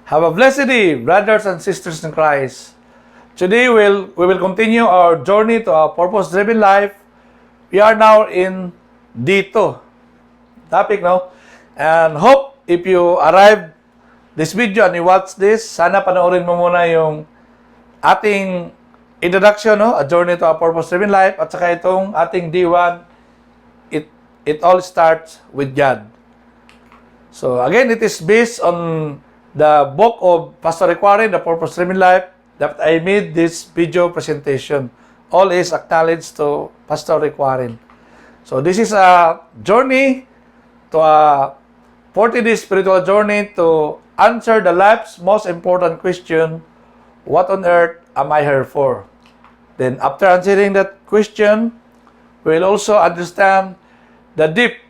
Have a blessed day, brothers and sisters in Christ. Today we will continue our journey to a purpose-driven life. We are now in D2 topic now. And hope if you arrived this video and you watch this, sana panoorin mo muna yung ating introduction, no? A journey to a purpose-driven life, at saka itong ating D1, it all starts with God. So again, it is based on the book of Pastor Rick Warren, The Purpose-Driven Life, that I made this video presentation. All is acknowledged to Pastor Rick Warren. So this is a journey to a 40-day spiritual journey to answer the life's most important question, what on earth am I here for? Then after answering that question, we will also understand the deep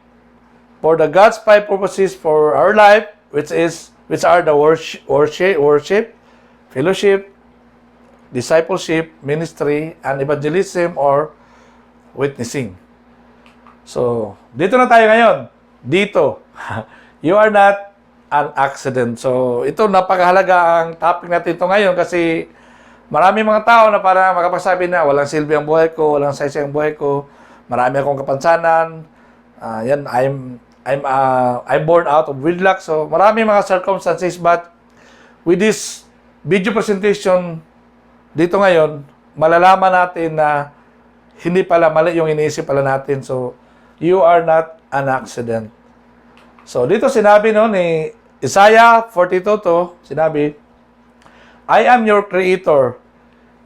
for the God's 5 purposes for our life, which are the worship, fellowship, discipleship, ministry, and evangelism or witnessing. So, dito na tayo ngayon. Dito. You are not an accident. So, ito napakahalaga ang topic natin ito ngayon kasi marami mga tao na para makapagsabi na walang silbi ang buhay ko, walang saysay ang buhay ko, marami akong kapansanan, I'm born out of wedlock. So, marami mga circumstances, but with this video presentation dito ngayon, malalaman natin na hindi pala mali yung iniisip pala natin. So, you are not an accident. So, dito sinabi no ni Isaiah 42:2, sinabi, I am your creator.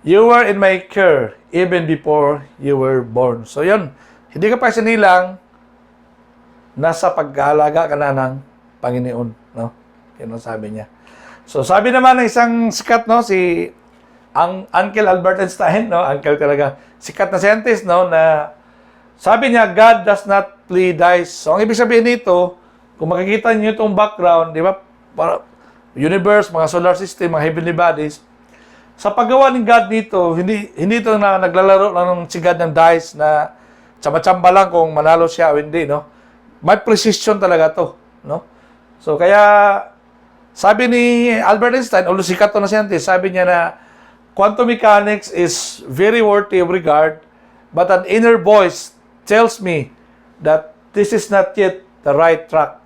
You were in my care even before you were born. So, yun. Hindi ka pa sinilang, nasa pag-aalaga ka na ng Panginoon, no? Yan ang sabi niya. So, sabi naman ng isang sikat, no, ang Uncle Albert Einstein, no, uncle talaga, sikat na scientist, no, na sabi niya, God does not play dice. So, ang ibig sabihin nito, kung makikita niyo itong background, di ba, para universe, mga solar system, mga heavenly bodies, sa paggawa ng God dito, hindi ito na naglalaro lang si God ng dice na tsamba-tsamba lang kung manalo siya o hindi, no? May precision talaga to, no? So, kaya, sabi ni Albert Einstein, although sikat to na scientist, sabi niya na, quantum mechanics is very worthy of regard, but an inner voice tells me that this is not yet the right track.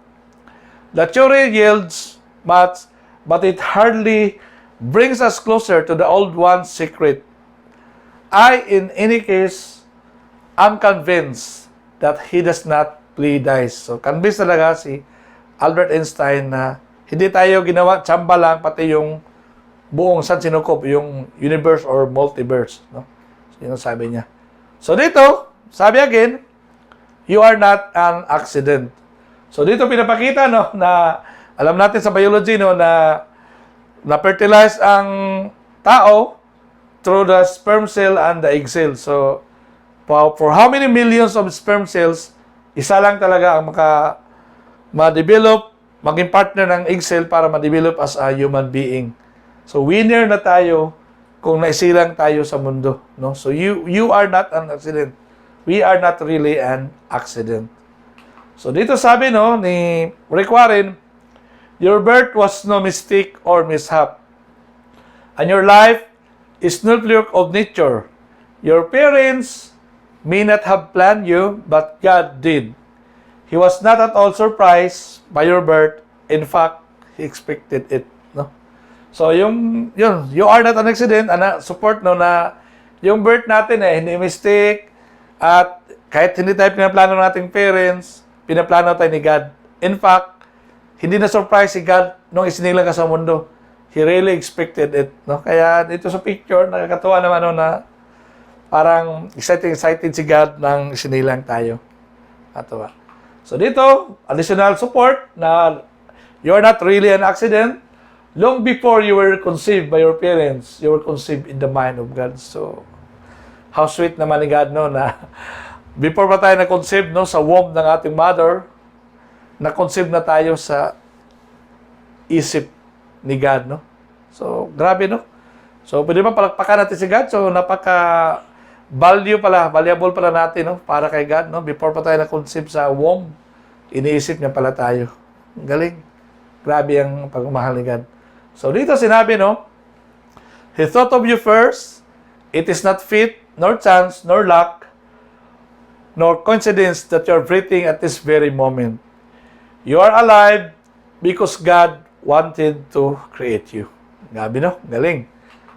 The theory yields much, but it hardly brings us closer to the old one's secret. In any case, am convinced that he does not play dice. So, convinced talaga si Albert Einstein na hindi tayo ginawa, tsamba lang, pati yung buong sansinukob, yung universe or multiverse. No? So, yun ang sabi niya. So, dito, sabi again, you are not an accident. So, dito pinapakita, no, na alam natin sa biology, no, na na-fertilize ang tao through the sperm cell and the egg cell. So, for how many millions of sperm cells, isa lang talaga ang ma-develop, maging partner ng egg cell para ma-develop as a human being. So, winner na tayo kung naisilang tayo sa mundo. No? So, you are not an accident. We are not really an accident. So, dito sabi no ni Rick Warren, your birth was no mistake or mishap. And your life is not work of nature. Your parents may not have planned you, but God did. He was not at all surprised by your birth. In fact, He expected it. No? So, yun, you are not an accident. Support no na yung birth natin hindi mistake. At kahit hindi tayo pinaplano ng ating parents, pinaplano tayo ni God. In fact, hindi na surprise si God nung isinilang ka sa mundo. He really expected it. No? Kaya dito sa picture, nakakatuwa naman no, na parang excited si God nang sinilang tayo. Atawa. So dito, additional support na you are not really an accident. Long before you were conceived by your parents, you were conceived in the mind of God. So, how sweet naman ni God, no, na before pa tayo na-conceive, no, sa womb ng ating mother, na-conceive na tayo sa isip ni God, no. So, grabe, no. So, pwede ba palakpakan natin si God? So, valuable pala natin, no, para kay God, no. Before pa tayo na-conceive sa womb, iniisip niya pala tayo. Galing. Grabe ang pagmamahal ni God. So dito sinabi, no, He thought of you first. It is not fate, nor chance, nor luck, nor coincidence that you are breathing at this very moment. You are alive because God wanted to create you. Gabi, no? Galing.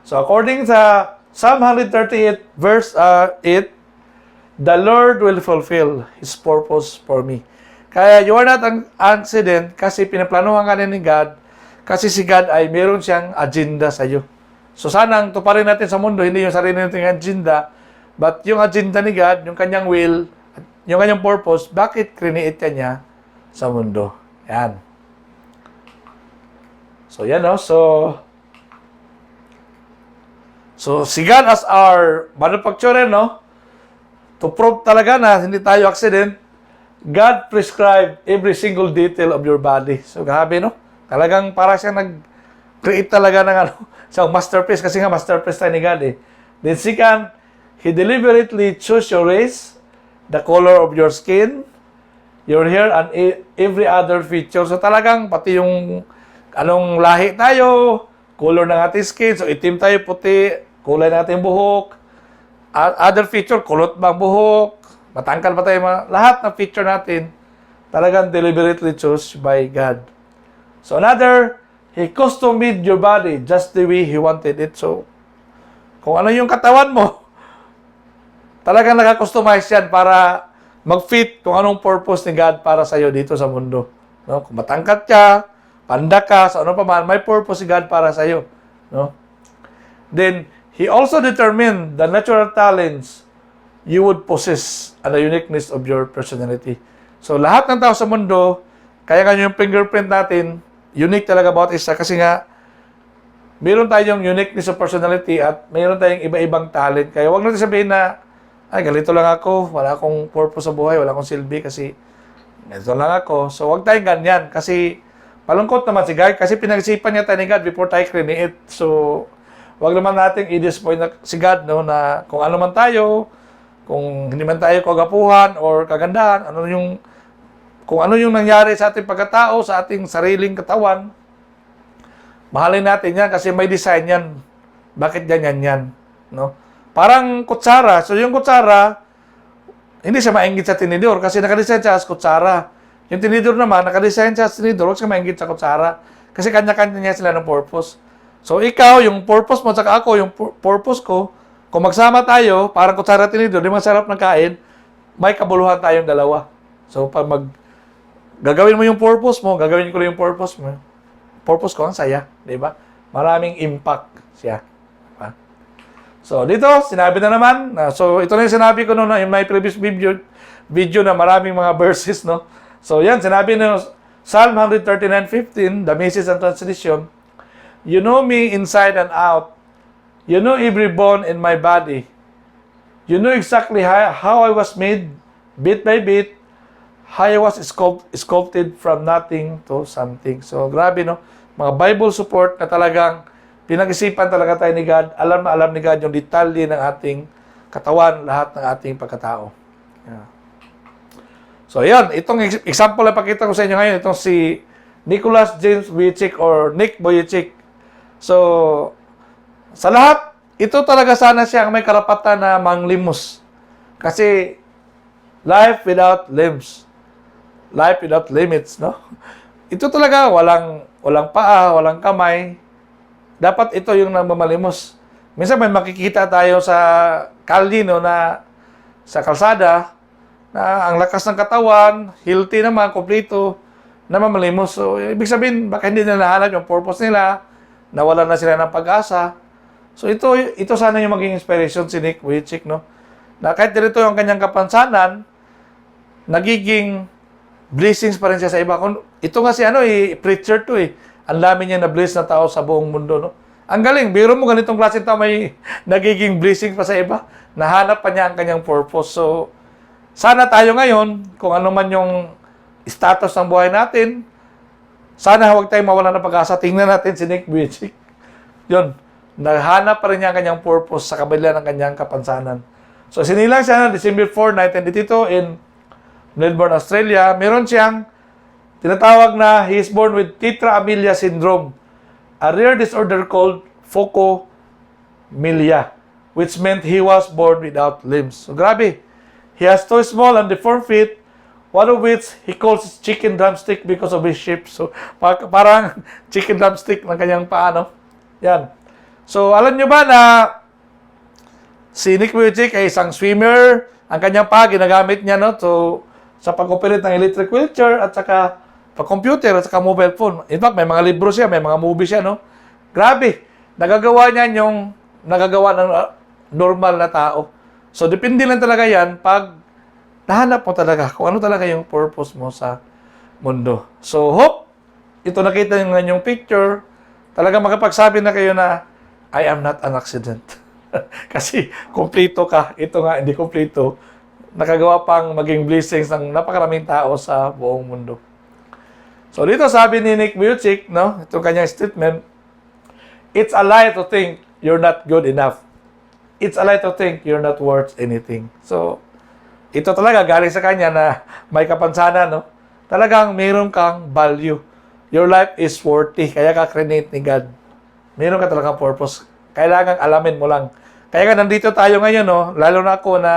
So according sa Psalm 138 verse 8, the Lord will fulfill His purpose for me. Kaya you are not an accident kasi pinaplanuhan ka ni God, kasi si God ay meron siyang agenda sa iyo. So sanang tuparin natin sa mundo, hindi yung sarili nating agenda, but yung agenda ni God, yung kanyang will, yung kanyang purpose, bakit create niya sa mundo. Yan. So yan, no? So si God as our manufacturer, no? To prove talaga na hindi tayo accident, God prescribed every single detail of your body. So grabe, no? Talagang para siyang nag-create talaga ng isang masterpiece, kasi nga masterpiece tayo ni God eh. Then second, He deliberately chose your race, the color of your skin, your hair, and every other feature. So talagang pati yung anong lahi tayo, color ng ating skin, so itim tayo, puti, kulay ng ating buhok, other feature, kulot ba ang buhok, matangkal ba tayo, lahat ng feature natin, talagang deliberately chose by God. So another, He custom-made your body just the way He wanted it. So, kung ano yung katawan mo, talagang naka-customize yan para mag-fit kung anong purpose ni God para sa iyo dito sa mundo. No? Kung matangkat ka, panda ka, sa ano pa man, may purpose si God para sa iyo. No? Then, He also determined the natural talents you would possess and the uniqueness of your personality. So, lahat ng tao sa mundo, kaya ganyan yung fingerprint natin, unique talaga bawat isa kasi nga meron tayong uniqueness of personality at meron tayong iba-ibang talent. Kaya wag natin sabihin na, ay, ganito lang ako, wala akong purpose sa buhay, wala akong silbi kasi ganito lang ako. So, wag tayong ganyan kasi palungkot naman si God kasi pinag-isipan niya tayo ni God before tayo create. So, wag naman natin i-disappoint si God, no, na kung ano man tayo, kung hindi man tayo kagapuhan or kagandahan, kung ano yung nangyari sa ating pagkatao, sa ating sariling katawan, mahalin natin yan kasi may design yan. Bakit ganyan yan? No? Parang kutsara. So yung kutsara, hindi siya maingit sa tinidor kasi nakadesign siya as kutsara. Yung tinidor naman, nakadesign siya as tinidor, huwag siya maingit sa kutsara. Kasi kanya-kanya niya sila ng purpose. So ikaw, yung purpose mo, saka ako, yung purpose ko, kung magsama tayo, parang kutsara tinidor, di masarap ng kain, may kabuluhan tayong dalawa. So pag gagawin mo yung purpose mo, gagawin ko rin yung purpose mo. Purpose ko, ang saya. Di ba? Maraming impact siya. Diba? So, dito, sinabi na naman. So, ito na yung sinabi ko noon in my previous video na maraming mga verses, no? So, yan, sinabi na Psalm 139:15, the Message and Translation, You know me inside and out. You know every bone in my body. You know exactly how I was made, bit by bit, how I was sculpted from nothing to something. So, grabe, no? Mga Bible support na talagang pinag-isipan talaga tayo ni God. Alam na alam ni God yung detalye ng ating katawan, lahat ng ating pagkatao. Yeah. So, yan. Itong example na pakita ko sa inyo ngayon, itong si Nicholas James Vujicic or Nick Vujicic. So, sa lahat, ito talaga sana siya ang may karapatan na manglimos. Kasi, life without limbs. Life without limits, no? Ito talaga, walang paa, walang kamay. Dapat ito yung namamalimos. Minsan may makikita tayo sa kalye, no, na sa kalsada, na ang lakas ng katawan, healthy naman, kompleto, namamalimos. So, ibig sabihin, baka hindi nila nahanap yung purpose nila, nawalan na sila ng pag-asa. So, ito sana yung maging inspiration si Nick Vujicic, no? Na kahit dito yung kanyang kapansanan, nagiging blessings pa rin siya sa iba. Ito nga si preacher to eh. Ang dami niya na bless na tao sa buong mundo, no? Ang galing, biro mo ganitong klase tao may nagiging blessings pa sa iba. Nahanap pa niya ang kanyang purpose. So, sana tayo ngayon, kung ano man yung status ng buhay natin, sana huwag tayong mawala ng pag-asa. Tingnan natin si Nick Vujicic. Yun, nahanap pa rin niya ang kanyang purpose sa kabila ng kanyang kapansanan. So, sinilang siya na December 4, 1992 in Melbourne, Australia. Meron siyang tinatawag na he is born with tetra amelia syndrome. a rare disorder called phocomelia, which meant he was born without limbs. So grabe. He has two small and deformed feet, one of which he calls chicken drumstick because of his shape. So parang chicken drumstick ng kanyang paano. Yan. So alam nyo ba na si Nick Vujicic ay isang swimmer, ang kanyang paa ginagamit niya no, so sa pag-operate ng electric wheelchair at saka pag-computer at saka mobile phone. In fact, may mga libro siya, may mga movie siya, no? Grabe. Nagagawa niya yung nagagawa ng normal na tao. So, depende lang talaga yan pag nahanap mo talaga kung ano talaga yung purpose mo sa mundo. So, hope, ito nakita nyo nga yung picture, talaga makapagsabi na kayo na, I am not an accident. Kasi, kumplito ka. Ito nga, hindi kumplito. Nakagawa pang maging blessings ng napakaraming tao sa buong mundo. So dito sabi ni Nick Vujicic, no, itong kanyang statement, it's a lie to think you're not good enough. It's a lie to think you're not worth anything. So ito talaga galing sa kanya na may kapansanan, no? Talagang mayroon kang value. Your life is worthy. Kaya ka create ni God. Mayroon ka talagang purpose. Kailangan alamin mo lang. Kaya nga nandito tayo ngayon, no? Lalo na ako na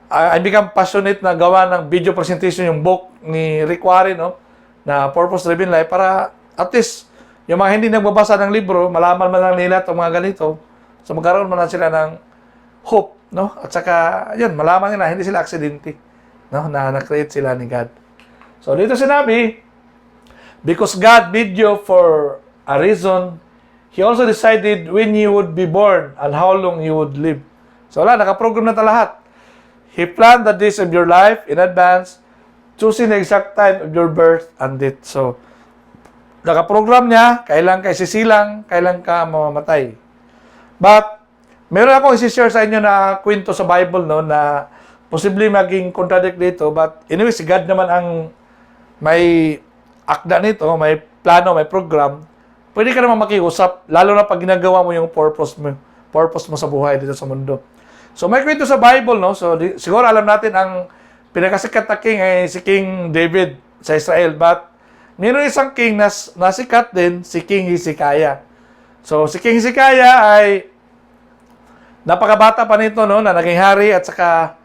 I become passionate na gawa ng video presentation yung book ni Rick Warren, no? Na Purpose Driven Life para at least yung mga hindi nagbabasa ng libro, malaman man lang nila itong mga ganito. So magkaroon man lang sila ng hope, no? At saka, yun, malaman nila, hindi sila aksidente, no? Na na-create sila ni God. So dito sinabi, because God made you for a reason, He also decided when you would be born and how long you would live. So wala, nakaprogram na lahat. He planned the days of your life in advance, choosing the exact time of your birth and death. So, nakaprogram niya, kailan ka isisilang, kailan ka mamamatay. But, meron akong isi-share sa inyo na kwento sa Bible, no, na posibleng maging contradict dito. But, anyway, si God naman ang may akda nito, may plano, may program. Pwede ka naman makiusap, lalo na pag ginagawa mo yung purpose mo sa buhay dito sa mundo. So may kwento sa Bible, no? So siguro alam natin ang pinakasikat na king ay si King David sa Israel. But mayroon isang king na nasikat din, si King Hezekiah. So si King Hezekiah ay napakabata pa nito, no, na naging hari at saka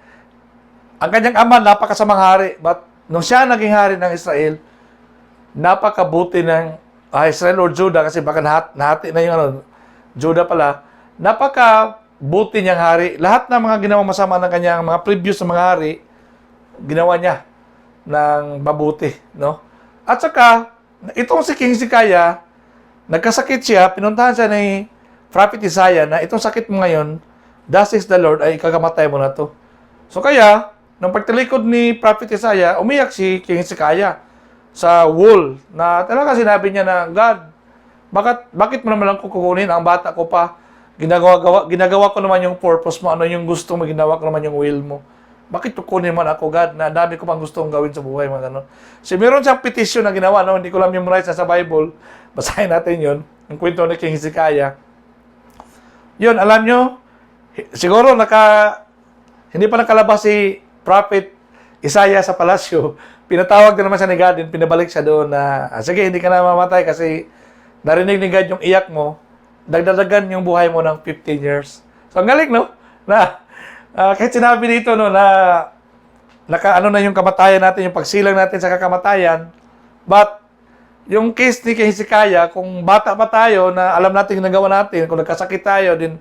ang kanyang ama napakasamang hari. But nung siya naging hari ng Israel, napakabuti ng Israel or Judah, kasi baka nahati na yung Judah pala, napakabuti niyang hari. Lahat ng mga ginawa masama ng kanyang mga previous na mga hari, ginawa niya ng mabuti, no? At saka, itong si King Hezekiah, nagkasakit siya, pinuntahan siya ni Prophet Isaiah na itong sakit mo ngayon, thus is the Lord, ay ikagamatay mo na to. So kaya, nung pagtalikod ni Prophet Isaiah, umiyak si King Hezekiah sa wall na talaga sinabi niya na, God, bakit mo naman lang kukunin ang bata ko pa? Ginagawa ko naman yung purpose mo, ano yung gusto mo, ginawa ko naman yung will mo. Bakit kukunin man ako, God, na dami ko pang gustong gawin sa buhay, mga ganun. So, meron siyang petition na ginawa, no? Hindi ko lang memorize sa Bible. Basahin natin yun. Yung kwento ni King Hezekiah. Yun, alam nyo, siguro hindi pa nakalabas si Prophet Isaiah sa palasyo. Pinatawag din naman siya ni God, pinabalik siya doon na, sige, hindi ka na mamatay kasi narinig ni God yung iyak mo, dagdagan yung buhay mo ng 15 years. So, ang galing, no? Na, kahit sinabi dito, no, na ano na yung kamatayan natin, yung pagsilang natin sa kakamatayan, but, yung case ni Hezekiah, kung bata pa tayo, na alam natin yung nagawa natin, kung nagkasakit tayo, din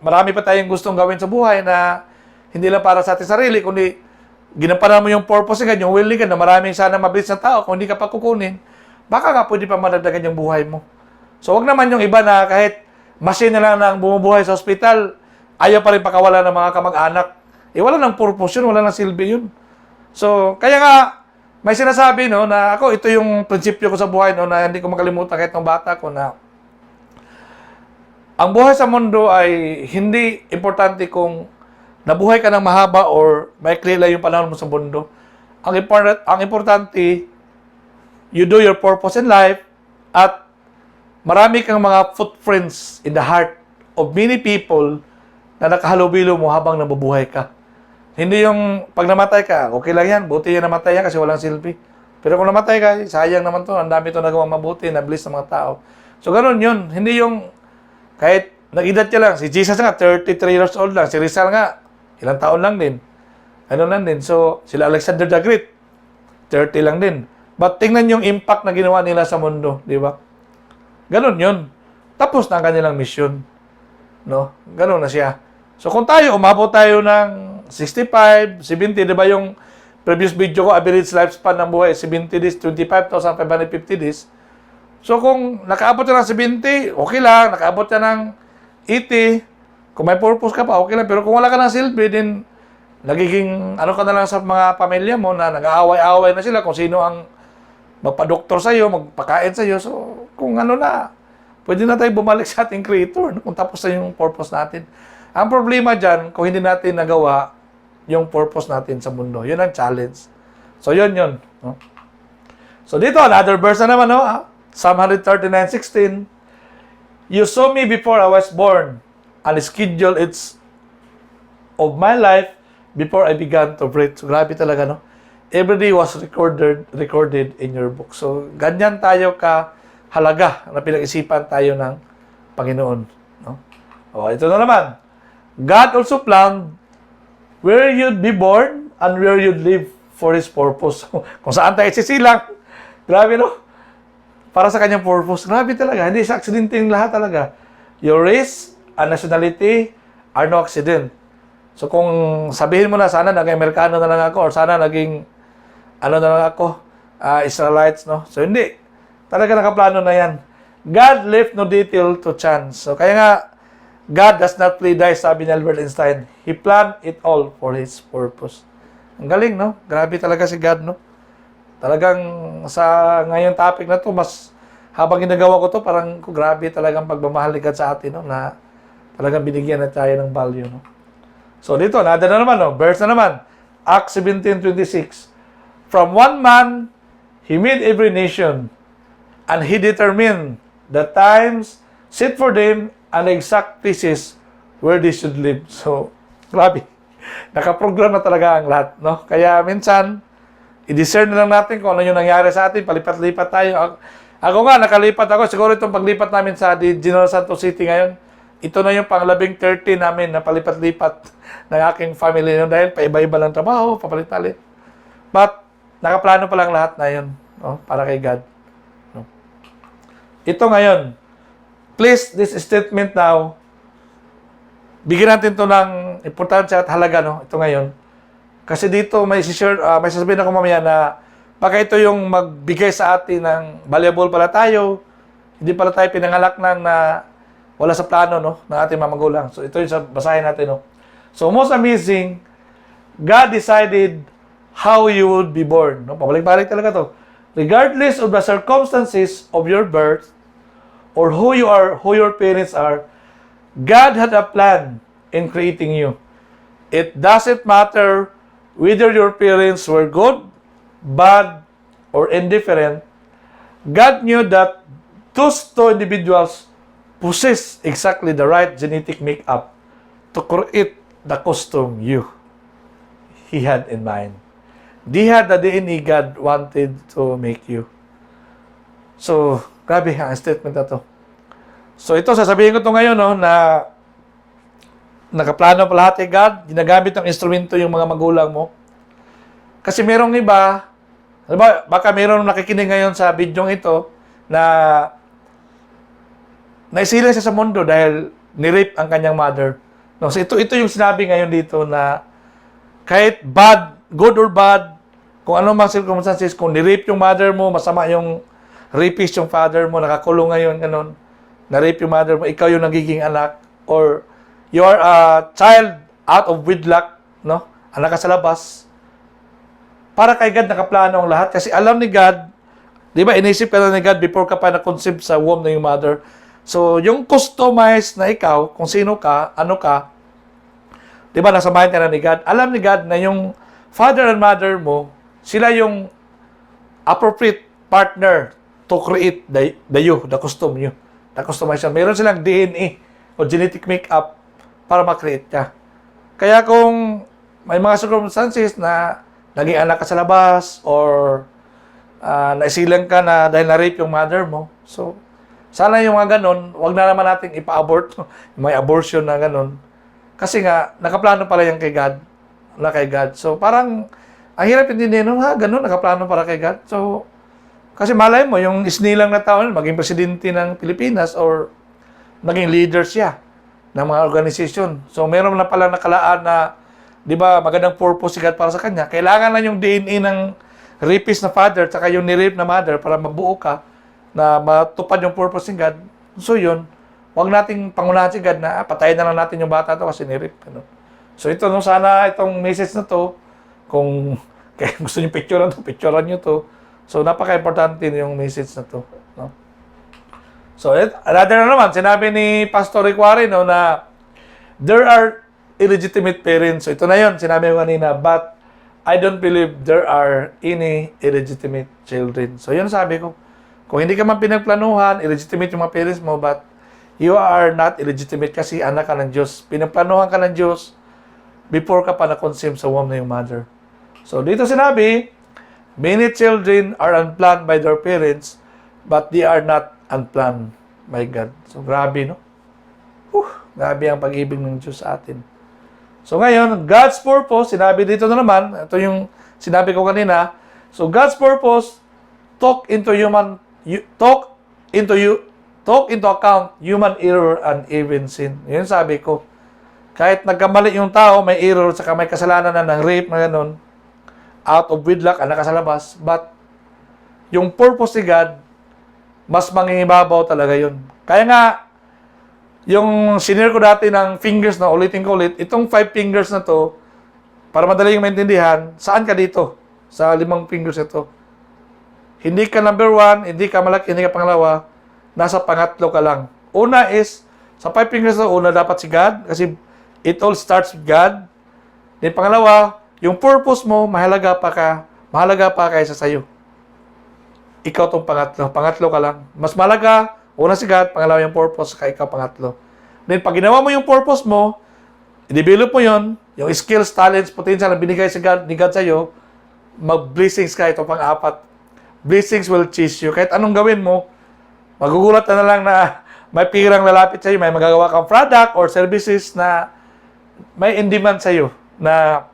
marami pa tayong gustong gawin sa buhay na hindi lang para sa ating sarili, kundi ginampanan mo yung purpose ng yung willing ka na maraming sana mabilis na tao, kung hindi ka pa kukunin, baka nga pwede pa madagdagan yung buhay mo. So, wag naman yung iba na kahit machine na lang ang bumubuhay sa ospital, ayaw pa rin pakawala ng mga kamag-anak. Wala nang purpose yun, wala nang silbi yun. So, kaya nga, may sinasabi, no, na ako, ito yung prinsipyo ko sa buhay, no, na hindi ko makalimutan kahit ng bata ko na ang buhay sa mundo ay hindi importante kung nabuhay ka ng mahaba or maikli lang yung panahon mo sa mundo. Ang importante, you do your purpose in life at marami kang mga footprints in the heart of many people na nakahalubilo mo habang nabubuhay ka. Hindi yung pag namatay ka, okay lang yan, buti yan namatay yan kasi walang silbi. Pero kung namatay ka, sayang naman to. Ang dami to nagawa mabuti, na-bless ng mga tao. So, ganun yun. Hindi yung, kahit nag-edad ka lang, si Jesus nga, 33 years old lang. Si Rizal nga, ilang taon lang din. Ano lang din. So, sila Alexander the Great, 30 lang din. But tingnan yung impact na ginawa nila sa mundo, di ba? Ganun yun. Tapos na ang kanilang mission. No? Ganun na siya. So, kung tayo, umabot tayo ng 65, 70, di ba yung previous video ko, average lifespan ng buhay, 70 days, 25,550 days. So, kung nakaabot ka ng 70, okay lang. Nakaabot ka ng 80, kung may purpose ka pa, okay lang. Pero kung wala ka ng silbi, din nagiging, ano ka na lang sa mga pamilya mo na nag-aaway-aaway na sila kung sino ang magpa-doktor sa'yo, magpakain sa'yo. So, kung ano na, pwede na tayo bumalik sa ating creator, no? Kung tapos na yung purpose natin. Ang problema dyan, kung hindi natin nagawa yung purpose natin sa mundo. Yun ang challenge. So, yun. No? So, dito, another verse na naman, no? Psalm 139:16. You saw me before I was born, and schedule it's of my life before I began to breathe. So, grabe talaga, no? Every day was recorded in your book. So, ganyan tayo halaga na pinag-isipan tayo ng Panginoon. No? O, ito na naman. God also planned where you'd be born and where you'd live for His purpose. Kung saan tayo sisilang. Grabe, no? Para sa kanyang purpose. Grabe talaga. Hindi sa aksidente yung lahat talaga. Your race and nationality are no accident. So, kung sabihin mo na, sana naging Amerikano na lang ako or sana naging ano na lang ako, Israelites, no? So, hindi. Talaga nakaplano na yan. God left no detail to chance. So, kaya nga, God does not play dice, sabi ni Albert Einstein. He planned it all for His purpose. Ang galing, no? Grabe talaga si God, no? Talagang sa ngayong topic na to, mas habang ginagawa ko to, parang grabe talagang pagmamahal ni God sa atin, no? Na talagang binigyan na tayo ng value, no? So, dito, nada na naman, no? Verse na naman. Acts 17:26. From one man, He made every nation, and He determined the times set for them and exact places where they should live. So, grabe. Nakaprogram na talaga ang lahat, no? Kaya minsan, i-discern na lang natin kung ano yung nangyari sa atin. Palipat-lipat tayo. Ako nga, nakalipat ako. Siguro itong paglipat namin sa General Santos City ngayon, ito na yung pang-labing 30 namin na palipat-lipat ng aking family. No? Dahil paiba-iba lang trabaho, papalit-palit. But, nakaplano pa lang lahat na yun, no? Para kay God. No? Ito ngayon, please, this statement now, bigyan natin to ng importansya at halaga, no? Ito ngayon. Kasi dito may sasabihin ako mamaya na baka ito yung magbigay sa atin ng valuable pala tayo, hindi pala tayo pinangalak ng na wala sa plano, no, ng ating mga magulang. So ito yung basahin natin, no. So most amazing, God decided how you would be born, no. Pabalik-balik talaga to. Regardless of the circumstances of your birth or who you are, who your parents are, God had a plan in creating you. It doesn't matter whether your parents were good, bad, or indifferent. God knew that those two individuals possess exactly the right genetic makeup to create the custom He had in mind. They had the DNA God wanted to make you. So, grabe ang statement na to. So, ito, sasabihin ko to ngayon, no, na nakaplano pa lahat kay God, ginagamit ng instrumento yung mga magulang mo. Kasi merong iba, baka merong nakikinig ngayon sa video ito, na naisilang siya sa mundo dahil nirape ang kanyang mother. No, so ito yung sinabi ngayon dito na kahit bad, good or bad, kung ano mang circumstances, kung nirape yung mother mo, masama yung rapist yung father mo, nakakulong ngayon, ganun, na-rape yung mother mo, ikaw yung nagiging anak, or you are a child out of wedlock, no? Anak ka sa labas. Para kay God nakaplano ang lahat kasi alam ni God, di ba, inisip ka na ni God before ka pa na-conceive sa womb ng yung mother. So, yung customized na ikaw, kung sino ka, ano ka, di ba, nasa mind ka na ni God, alam ni God na yung father and mother mo, sila yung appropriate partner to create the custom you. The customization. Meron silang DNA o genetic makeup para ma-create ka. Kaya kung may mga circumstances na naging anak ka sa labas or naisilang ka na dahil na-rape yung mother mo. So, sana yung mga ganun, wag na naman natin ipa-abort, may abortion na ganun. Kasi nga, nakaplano pala yan kay God, na kay God. So, parang, ang hirap intindihin, ganun, nakaplano para kay God. So, kasi malay mo, yung isnilang na tao, maging presidente ng Pilipinas or naging leader siya ng mga organisasyon. So, meron na pala nakalaan na, di ba, magandang purpose si God para sa kanya. Kailangan lang yung DNA ng rapist na father tsaka yung ni-rape na mother para mabuo ka na matupad yung purpose ng God. So, yun. Huwag nating pangunahan si God na patayin na lang natin yung bata to kasi ni-rape. Ano? So, ito, no, sana itong message na to, kung kaya gusto niyo picturean nyo to. So, napaka-importante yung message na to. No? So, another na naman, sinabi ni Pastor Ricuare, no, na there are illegitimate parents. So, ito na yun, sinabi ko kanina, but I don't believe there are any illegitimate children. So, yun sabi ko. Kung hindi ka man pinagplanuhan, illegitimate yung mga parents mo, but you are not illegitimate kasi anak ka ng Diyos. Pinagplanuhan ka ng Diyos before ka pa na-conceive sa womb na yung mother. So, dito sinabi, many children are unplanned by their parents, but they are not unplanned by God. So, grabe, no? Grabe ang pag-ibig ng Diyos sa atin. So, ngayon, God's purpose, sinabi dito na naman, ito yung sinabi ko kanina. So, God's purpose, talk into account human error and even sin. Yun sabi ko. Kahit nagkamali yung tao, may error, saka may kasalanan na ng rape na ganun, out of wedlock, anak ka sa labas, but yung purpose ni God, mas mangingibabaw talaga yun. Kaya nga, yung senior ko dati ng fingers na ulitin ko ulit, itong 5 fingers na to, para madali yung maintindihan, saan ka dito? Sa 5 fingers ito. Hindi ka number 1, hindi ka malaki, hindi ka pangalawa, nasa pangatlo ka lang. Una is, sa 5 fingers na una, dapat si God, kasi it all starts with God. Then pangalawa, yung purpose mo, mahalaga pa kaysa sa'yo. Ikaw tong pangatlo ka lang. Mas mahalaga, una si God, pangalawa yung purpose, kaya ikaw pangatlo. Then pag ginawa mo yung purpose mo, i-develop mo yon, yung skills, talents, potential na binigay ni God sa'yo, mag-blessings ka, ito pang-apat. Blessings will chase you. Kahit anong gawin mo, magugulat na lang na may pirang lalapit sa'yo, may magagawa kang product or services na may in-demand sa'yo, na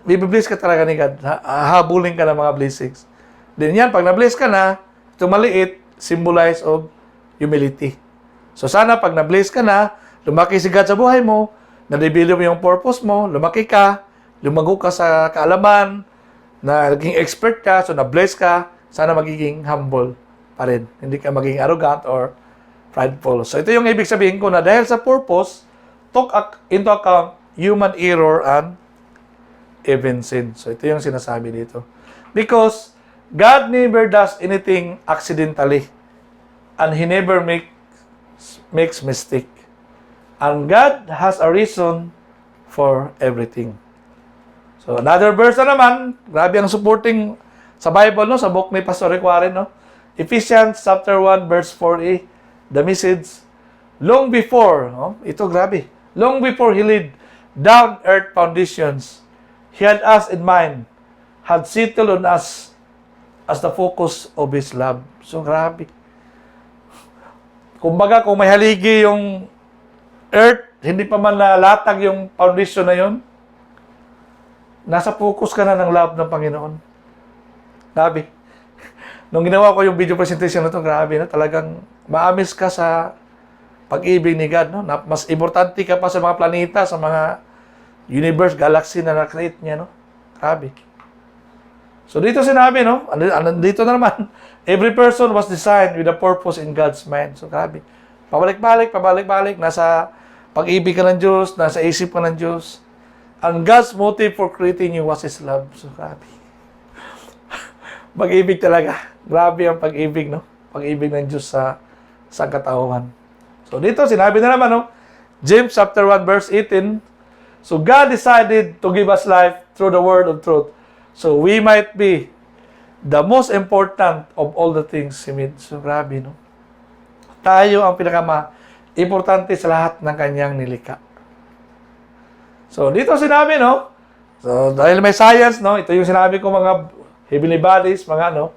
bibibless ka talaga ni God. Habulin ka ng mga blessings. Then yan, pag na-bless ka na, ito maliit, symbolize of humility. So sana pag na-bless ka na, lumaki si God sa buhay mo, na-develop yung purpose mo, lumaki ka, lumago ka sa kaalaman, na naging expert ka, so na-bless ka, sana magiging humble pa rin. Hindi ka maging arrogant or prideful. So ito yung ibig sabihin ko na dahil sa purpose, talk into account human error and even sin. So ito yung sinasabi dito. Because God never does anything accidentally and He never makes mistake. And God has a reason for everything. So, another verse na naman, grabe ang supporting sa Bible, no? Sa book ni Pastor Ricuare, no? Ephesians chapter 1, verse 4a, the message, long before, no? Ito grabe, long before He laid down earth foundations, He had us in mind, had settled on us as the focus of His love. So, grabe. Kumbaga, kung may haligi yung earth, hindi pa man nalatag yung foundation na yun, nasa focus ka na ng love ng Panginoon. Grabe. Nung ginawa ko yung video presentation na ito, grabe na, talagang maamis ka sa pag-ibig ni God. No? Na mas importante ka pa sa mga planeta, sa mga universe, galaxy na na-create niya. No? Grabe. So dito sinabi, no? Dito na naman, every person was designed with a purpose in God's mind. So grabe. Pabalik-balik, nasa pag-ibig ka ng Diyos, nasa isip ka ng Diyos. And God's motive for creating you was His love. So, grabe. Pag-ibig talaga. Grabe ang pag-ibig, no? Pag-ibig ng Diyos sa katauhan. So, dito, sinabi na naman, no? James chapter 1, verse 18. So, God decided to give us life through the word of truth. So, we might be the most important of all the things He made. So, grabe, no? Tayo ang pinaka-importante sa lahat ng Kanyang nilikha. So, dito sinabi, no? So, dahil may science, no? Ito yung sinabi ko mga heavenly bodies, mga ano,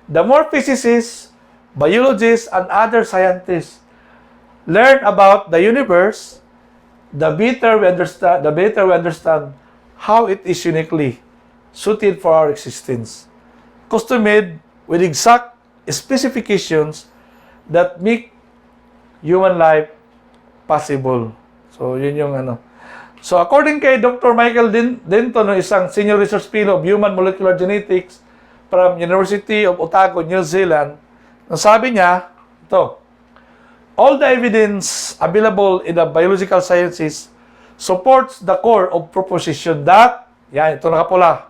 the more physicists, biologists, and other scientists learn about the universe, the better we understand how it is uniquely suited for our existence, custom-made with exact specifications that make human life possible. So, yun yung ano. So, according kay Dr. Michael Denton, isang Senior Research Fellow of Human Molecular Genetics from University of Otago, New Zealand, sabi niya, ito, all the evidence available in the biological sciences supports the core of proposition that, yan, ito nakapula,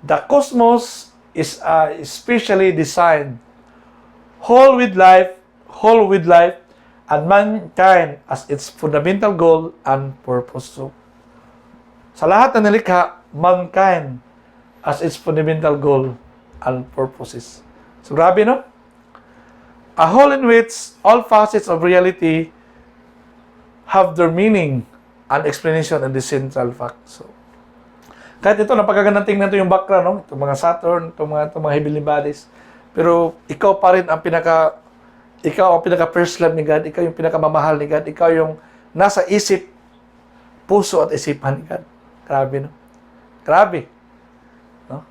the cosmos is specially designed, whole with life, and mankind as its fundamental goal and purpose. So, sa lahat ng nilikha, mankind as its fundamental goal and purposes. So, grabe, no? A whole in which all facets of reality have their meaning and explanation in the central fact. So, kahit ito, napakagandang tingnan ito yung background, no? Itong mga Saturn, itong mga heavenly bodies. Pero, ikaw pa rin ang ikaw ang pinaka-first love ni God, ikaw yung pinaka-mamahal ni God, ikaw yung nasa isip, puso at isipan ni God. Grabe, no? Grabe. No?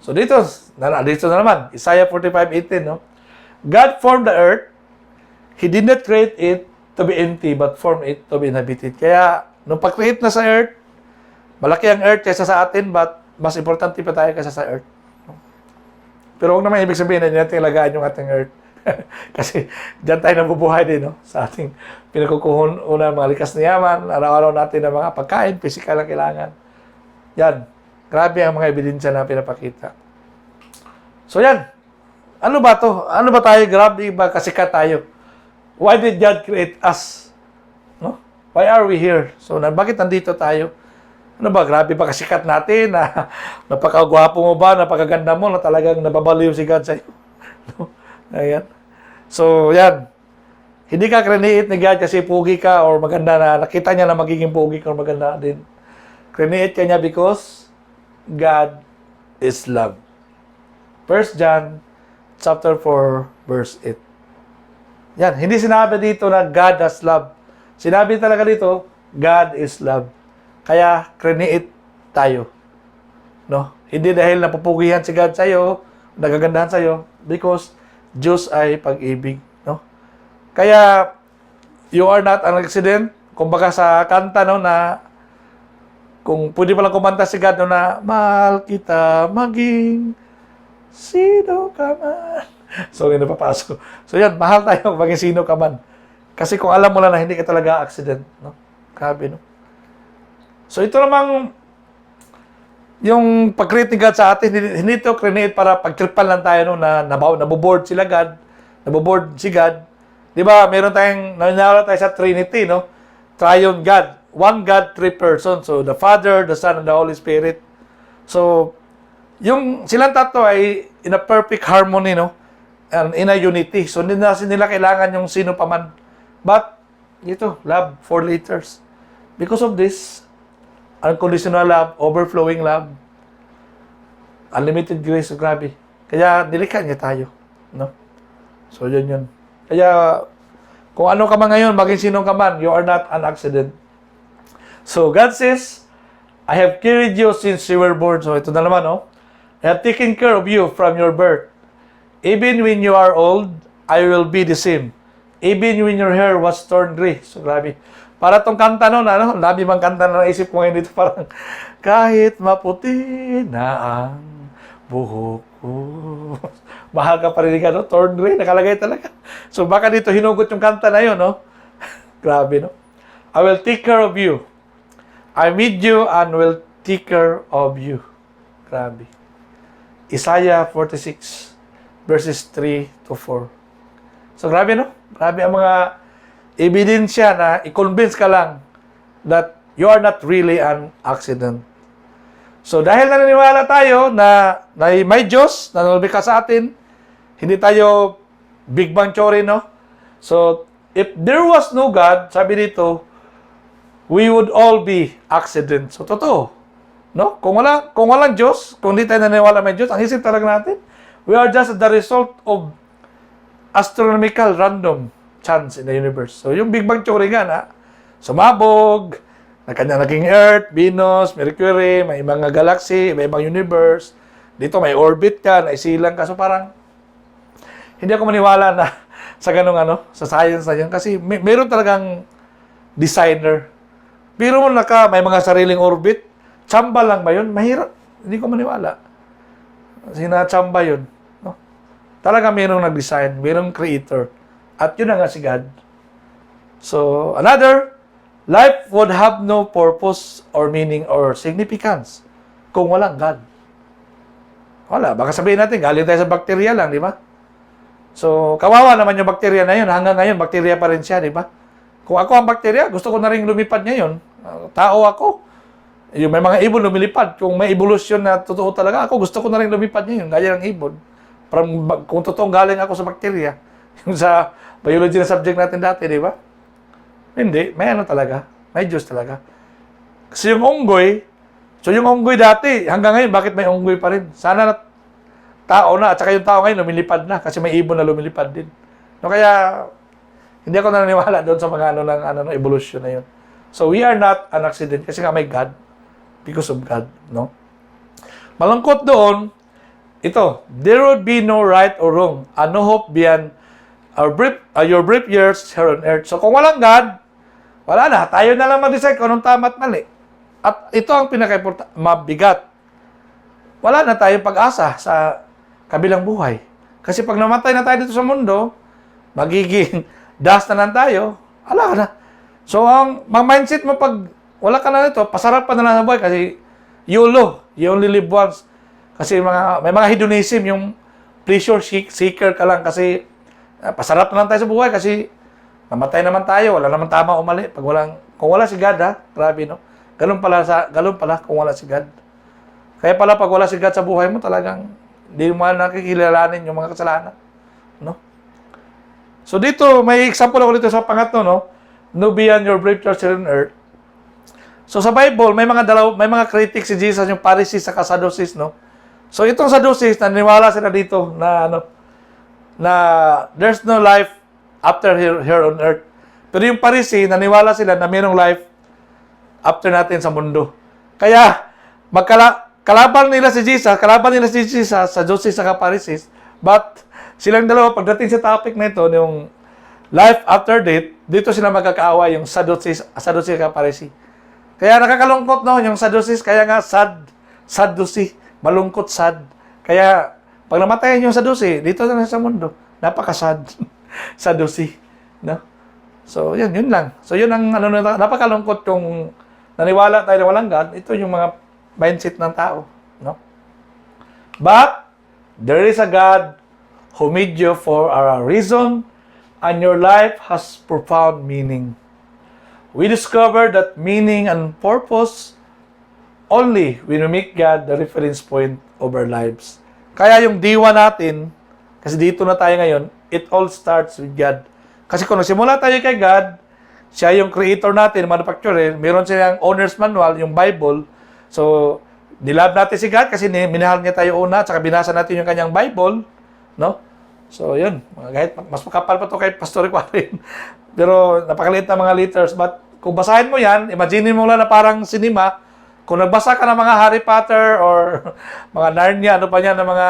So dito na naman, Isaiah 45:18, no? God formed the earth, He did not create it to be empty, but formed it to be inhabited. Kaya, nung pag-create na sa earth, malaki ang earth kaysa sa atin, but mas importante pa tayo kaysa sa earth. No? Pero huwag naman ibig sabihin na hindi natin ilagaan yung ating earth. Kasi diyan tayo nabubuhay din, no? Sa ating pinagkukuhon ng mga likas na yaman, araw-araw natin ng mga pagkain, physical ang kailangan. Yan. Grabe ang mga ebidensya na pinapakita. So yan. Ano ba to? Ano ba tayo? Grabe ba kasikat tayo? Why did God create us? No? Why are we here? So bakit nandito tayo? Ano ba? Grabe ba kasikat natin? Napakagwapo mo ba? Napakaganda mo na talagang nababaliw si God sa'yo? No? Ayan. So, yan. Hindi ka create ni God kasi pugi ka or maganda na. Nakita niya na magiging pugi ka or maganda din. Create ka niya because God is love. 1 John chapter 4, verse 8. Yan. Hindi sinabi dito na God has love. Sinabi talaga dito, God is love. Kaya, create tayo. No? Hindi dahil napupugihan si God sa'yo, nagagandahan sa'yo, because Diyos ay pag-ibig, no? Kaya, you are not an accident. Kumbaga sa kanta, no, na kung pwede palang kumanta si God, no, na mahal kita maging sino ka man. So, yun napapasok. So, yan, mahal tayo maging sino ka man. Kasi kung alam mo lang na hindi ka talaga accident, no? Grabe, no? So, ito namang yung pag-create ni God sa atin, hindi ito create para pag-tripan lang tayo, no, na naboboard sila God, naboboard si God. Di ba, meron tayong, nangyari tayo sa Trinity, no? Triune God. One God, three persons. So, the Father, the Son, and the Holy Spirit. So, yung silang tatlo ay in a perfect harmony, no? And in a unity. So, hindi na nila kailangan yung sino pa man. But, ito, love, 4 letters. Because of this, unconditional love, overflowing love, unlimited grace, so grabe. Kaya nilikha niya tayo, no? So yun. Kaya kung ano ka man ngayon, maging sino ka man, you are not an accident. So God says, I have carried you since you were born. So ito na naman, no? I have taken care of you from your birth. Even when you are old, I will be the same. Even when your hair was torn gray. So grabe. Para tong kanta no, ano, dami bang kanta na naisip ko ngayon dito, parang kahit maputi na ang buhok ko. Mahal ka pa rin ka, no? Torn gray, nakalagay talaga. So baka dito hinugot yung kanta na yun, no? Grabe, no? I will take care of you. I made you and will take care of you. Grabe. Isaiah 46, verses 3 to 4. So grabe, no? Grabe ang mga ebidensya na i-convince ka lang that you are not really an accident. So, dahil naniniwala tayo na may Diyos na nalubika sa atin, hindi tayo Big Bang Theory, no? So, if there was no God, sabi dito, we would all be accidents. So, totoo. No? Kung walang Diyos, kung hindi tayo naniniwala may Diyos, ang isip talaga natin, we are just the result of astronomical random chance in the universe. So, yung Big Bang Theory nga na, sumabog, na kanya naging Earth, Venus, Mercury, may mga galaxy, may ibang universe. Dito may orbit ka, naisilang ka. So, parang, hindi ako maniwala na sa ganung sa science na yan. Kasi meron talagang designer. Pero mo may mga sariling orbit, tsamba lang ba yun? Mahirap. Hindi ko maniwala. Sinatsamba yun. No? Talaga mayroong nag-design, mayroong creator. At yun na nga si God. So, life would have no purpose or meaning or significance kung walang God. Wala. Baka sabihin natin, galing tayo sa bakterya lang, di ba? So, kawawa naman yung bakterya na yun. Hanggang ngayon, bakterya pa rin siya, di ba? Kung ako ang bakterya, gusto ko na rin lumipad ngayon. Tao ako. Yung may mga ibon lumilipad. Kung may evolution na totoo talaga, ako gusto ko na rin lumipad ngayon. Gaya ng ibon. Kung totoong galing ako sa bakterya. Yung sa biology na subject natin dati, di ba? Hindi. May talaga. May Diyos talaga. Kasi yung unggoy dati, hanggang ngayon, bakit may unggoy pa rin? Sana tao na, at saka yung tao ngayon lumilipad na kasi may ibon na lumilipad din. No, kaya hindi ako naniniwala doon sa mga ng evolution na yun. So we are not an accident kasi nga may God because of God, no? Malungkot doon, there would be no right or wrong, and no hope beyond your brief years here on earth. So kung walang God, wala na, tayo na lang mag-decide kung anong tama at mali. At ito ang mabigat. Wala na tayong pag-asa sa kabilang buhay. Kasi pag namatay na tayo dito sa mundo, magiging dust na lang tayo, wala ka na. So, ang mindset mo pag wala ka na nito, pasarap pa na lang sa buhay kasi YOLO, you only live once. Kasi may mga hedonism, yung pleasure seeker ka lang kasi pasarap na lang tayo sa buhay kasi namatay naman tayo, wala naman tama o mali. Kung wala si God, grabe, no? Ganun pala kung wala si God. Kaya pala pag wala si God sa buhay mo, talagang hindi mo nakikilalanin yung mga kasalanan. No? So dito, may example ako dito sa pangatlo, no? No beyond your brave church on earth. So sa Bible, may mga critics si Jesus, yung Pharisees sa Sadducees, no? So itong Sadducees, naniniwala sila dito na there's no life after here on earth. Pero yung Pharisee, naniniwala sila na mayroong life after natin sa mundo. Kaya, kalaban nila si Jesus sa Sadducees sa Pharisees, but silang dalawa, pagdating sa topic na ito, yung life after death, dito sila magkakaaway, yung Sadducees at Pharisee. Kaya nakakalungkot, no, yung Sadducees, kaya nga Sadducee, malungkot, sad. Kaya, pag namatayan yung Sadducee, dito na sa mundo, napaka-sad. Sadducee, no? So, yun lang. So, yun ang napakalungkot kung naniwala tayo na walang God, ito yung mga mindset ng tao, no? But there is a God who made you for a reason, and your life has profound meaning. We discover that meaning and purpose only when we make God the reference point of our lives. Kaya yung diwa natin, kasi dito na tayo ngayon, it all starts with God. Kasi kung nagsimula tayo kay God, siya yung creator natin, manufacturer, meron siyang owner's manual, yung Bible. So, nilab natin si God kasi minahal niya tayo una, at saka binasa natin yung kanyang Bible, no? So, yun. Kahit mas makapal pa to kay Pastor Quarin. Pero, napakaliit na mga letters. But, kung basahin mo yan, imagine mo lang na parang sinima, kung nagbasa ka ng mga Harry Potter or mga Narnia, ano pa yan, ng mga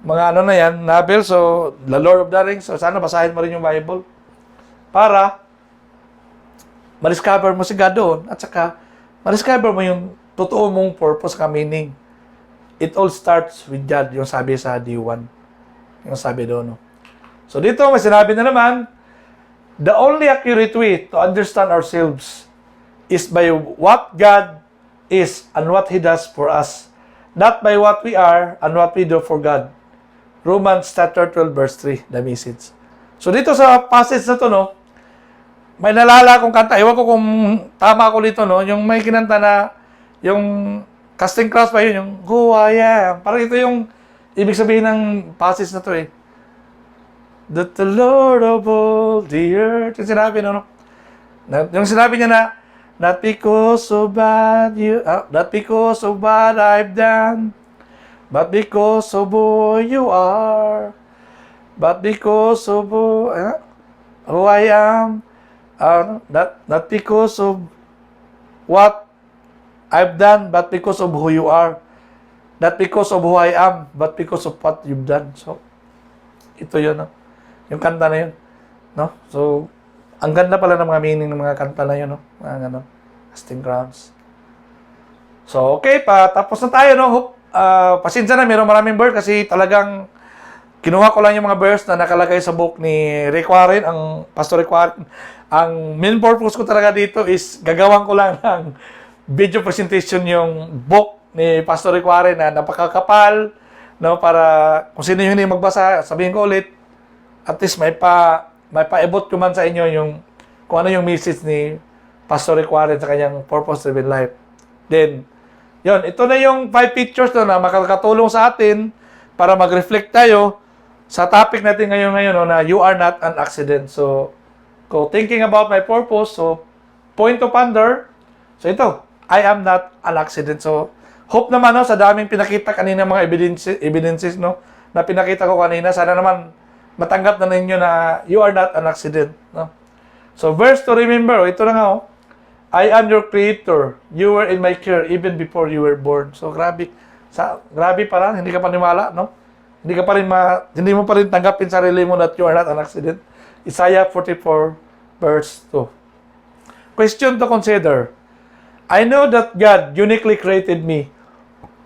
na yan, novel, so, The Lord of the Rings, so sana basahin mo rin yung Bible. Para, ma-discover mo si God doon, at saka, ma-discover mo yung totoo mong purpose ka, meaning. It all starts with God, yung sabi sa D1. Yung sabi doon, no? So dito, may sinabi na naman, the only accurate way to understand ourselves is by what God is and what He does for us, not by what we are and what we do for God. Romans chapter 12, verse 3, the message. So dito sa passage na to, no, may nalala akong kanta. Ewan ko kung tama ako dito, no? Yung may kinanta na, yung Casting Crowns pa yun, yung Who I Am. Parang ito yung ibig sabihin ng passage na to, eh. That the Lord of all the earth. Yung sinabi, no? Yung sinabi niya na, Not because of not because of what I've done, but because of who you are, but because of who I am, not because of what I've done, but because of who you are. Not because of who I am, but because of what you've done. So, ito yun, no? Yung kanta na yun, no? So, ang ganda pala ng mga meaning ng mga kanta na yun, no? Mga ano, casting crowns. So, okay, tapos na tayo, no? Pasensya na, mayroong maraming verse kasi talagang kinuha ko lang yung mga verse na nakalagay sa book ni Rick Warren, ang Pastor Rick Warren. Ang main purpose ko talaga dito is gagawin ko lang ng video presentation yung book ni Pastor Rick Warren na napakakapal, no, para kung sino yung hindi magbasa, sabihin ko ulit, at least may paibot ko man sa inyo yung kung ano yung message ni Pastor Rick Warren sa kanyang purpose-driven life. Then, yun, ito na yung 5 pictures na makakatulong sa atin para mag-reflect tayo sa topic natin ngayon no, na you are not an accident. So, thinking about my purpose, so point to ponder. So ito, I am not an accident. So, hope naman, no, sa daming pinakita kanina mga evidences, no, na pinakita ko kanina, sana naman matanggap na ninyo na you are not an accident, no. So, verse to remember, ito na nga, oh, I am your creator. You were in my care even before you were born. So, grabe pa lang, hindi ka paniwala, no? Hindi mo pa rin tanggapin sarili mo that you are not an accident. Isaiah 44, verse 2. Question to consider. I know that God uniquely created me.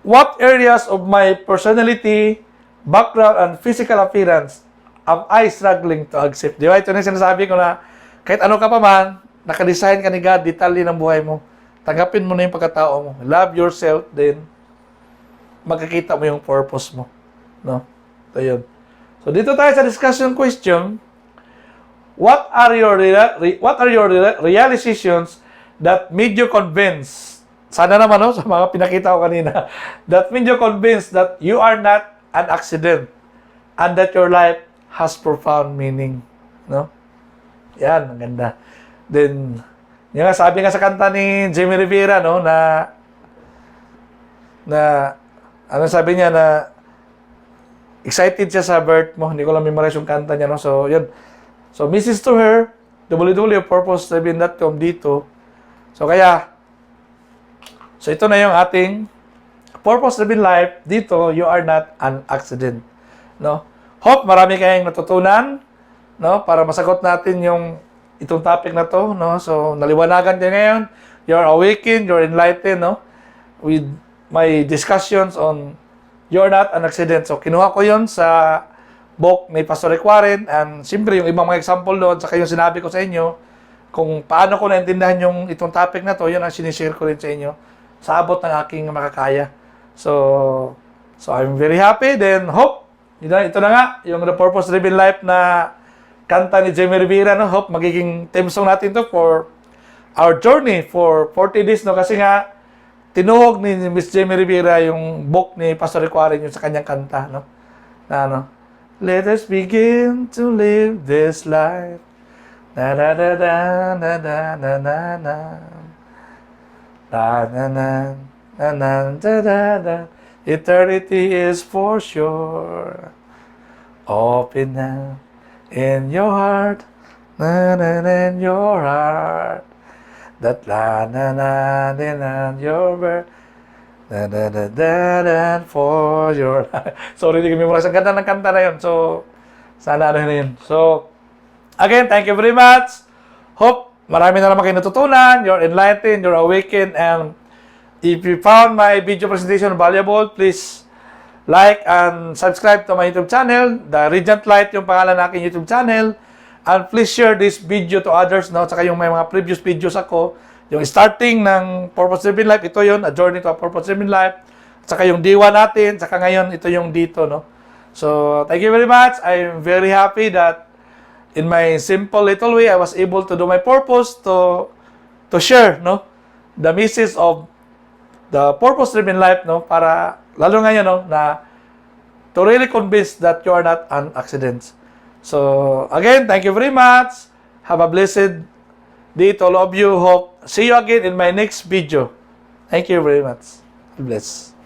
What areas of my personality, background, and physical appearance am I struggling to accept? Di ba? Ito na sinasabi ko na kahit ano ka pa man, nakadesign ka ni God, detalye ng buhay mo. Tanggapin mo na yung pagkatao mo. Love yourself, then magkakita mo yung purpose mo. No? Ito yun. So, dito tayo sa discussion question. What are your realizations that made you convinced? Sana naman, no, sa mga pinakita ko kanina, that made you convinced that you are not an accident and that your life has profound meaning. No? Yan, ang ganda. Then, yung nga, sabi nga sa kanta ni Jimmy Rivera, no, na ano sabi niya na excited siya sa birth mo. Hindi ko lang memorize yung kanta niya, no? So, yun. So, message to her, www.purpose7.com dito. So, ito na yung ating purpose-driven life. Dito, you are not an accident. No? Hope marami kayong natutunan, no? Para masagot natin itong topic na to, no? So, naliwanagan din ngayon. You're awakened, you're enlightened, no? With my discussions on you're not an accident. So, kinuha ko yon sa book ni Pastor Rick Warren, and siyempre, yung ibang mga example doon, saka yung sinabi ko sa inyo, kung paano ko naintindihan itong topic na to, yun ang sinishare ko rin sa inyo, sa abot ng aking makakaya. So I'm very happy, then hope, ito na nga, yung The Purpose-Driven Life na kanta ni Jimmy Rivera, no? Hope magiging theme song natin to for our journey for 40 days, no? Kasi nga, tinuhog ni Miss Jimmy Rivera yung book ni Pastor Rick Warren yung sa kanyang kanta, no? Let us begin to live this life. Na na na na na na na na na na na na na na. Eternity is for sure. Open now in your heart, na na na in your heart. That la na na na na your birth. Da da da da da for your life. Sorry, hindi ko memorize. Ang ganda ng kanta na yun. So, sana ano na yun. So, again, thank you very much. Hope marami na naman kayo natutunan. You're enlightened, you're awakened, and if you found my video presentation valuable, please like and subscribe to my YouTube channel. The Radiant Light yung pangalan ng aking YouTube channel. And please share this video to others, no? Saka yung may mga previous videos ako, yung starting ng Purpose-Driven Life, ito yun, A Journey to a Purpose-Driven Life. Saka yung D1 natin, saka ngayon, ito yung dito, no? So, thank you very much. I'm very happy that in my simple little way, I was able to do my purpose to share, no? The message of the Purpose-Driven Life, no? Para, lalo ngayon, no? Na to really convince that you are not an accident. So, again, thank you very much. Have a blessed dito. Love you. Hope. See you again in my next video. Thank you very much. God bless.